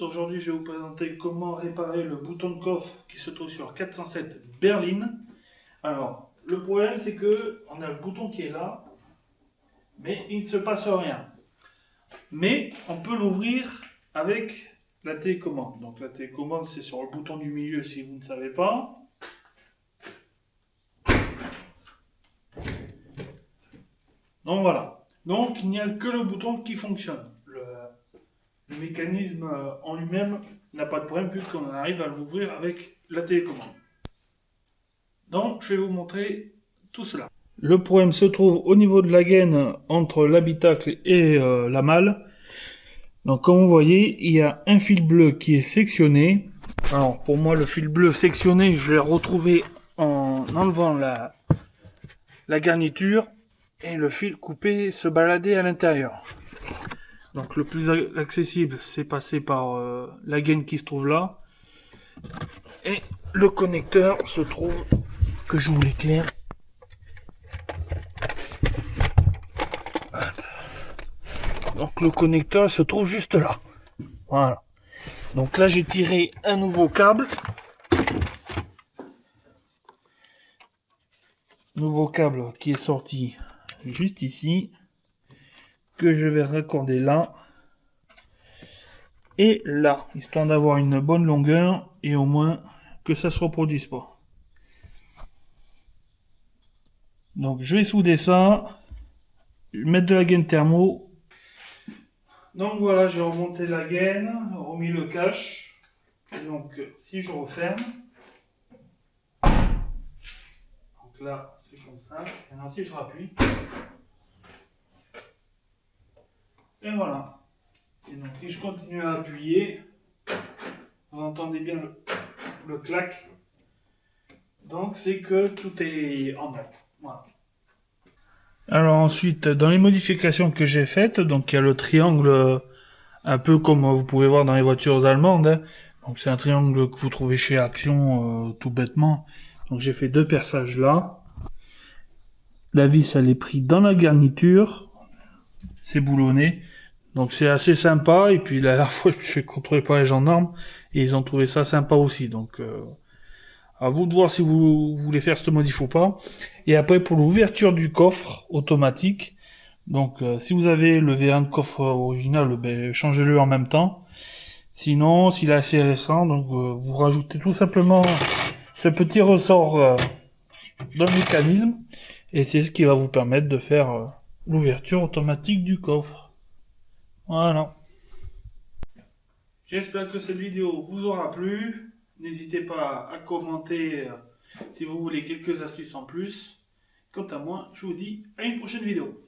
tous, aujourd'hui je vais vous présenter comment réparer le bouton de coffre qui se trouve sur 407 berline. Alors, le problème c'est que on a le bouton qui est là, mais il ne se passe rien. Mais on peut l'ouvrir avec la télécommande. Donc la télécommande c'est sur le bouton du milieu si vous ne savez pas. Donc voilà. Donc il n'y a que le bouton qui fonctionne. Le mécanisme en lui-même n'a pas de problème puisqu'on arrive à l'ouvrir avec la télécommande. Donc je vais vous montrer tout cela. Le problème se trouve au niveau de la gaine entre l'habitacle et la malle. Donc comme vous voyez, il y a un fil bleu qui est sectionné. Alors pour moi le fil bleu sectionné, je l'ai retrouvé en enlevant la garniture et le fil coupé se baladait à l'intérieur. Donc le plus accessible, c'est passer par la gaine qui se trouve là. Et le connecteur se trouve, que je vous l'éclaire. Donc le connecteur se trouve juste là. Voilà. Donc là j'ai tiré un nouveau câble. Nouveau câble qui est sorti juste ici. Que je vais raccorder là. Et là, histoire d'avoir une bonne longueur et au moins que ça se reproduise pas. Donc je vais souder ça, mettre de la gaine thermo. Donc voilà, j'ai remonté la gaine, remis le cache. Et donc si je referme, donc là c'est comme ça. Maintenant si je rappuie, et voilà. Et donc si je continue à appuyer, vous entendez bien le clac. Donc c'est que tout est en ordre. Voilà. Alors ensuite, dans les modifications que j'ai faites, donc il y a le triangle, un peu comme vous pouvez voir dans les voitures allemandes. Hein. Donc c'est un triangle que vous trouvez chez Action, tout bêtement. Donc j'ai fait deux perçages là. La vis elle est prise dans la garniture. C'est boulonné. Donc c'est assez sympa. Et puis la dernière fois je me suis fait contrôler par les gendarmes. Et ils ont trouvé ça sympa aussi. Donc à vous de voir si vous voulez faire cette modif ou pas. Et après pour l'ouverture du coffre automatique. Donc si vous avez le V1 de coffre original, ben, changez-le en même temps. Sinon, s'il est assez récent, donc vous rajoutez tout simplement ce petit ressort dans le mécanisme. Et c'est ce qui va vous permettre de faire l'ouverture automatique du coffre. Voilà. J'espère que cette vidéo vous aura plu. N'hésitez pas à commenter si vous voulez quelques astuces en plus. Quant à moi, je vous dis à une prochaine vidéo.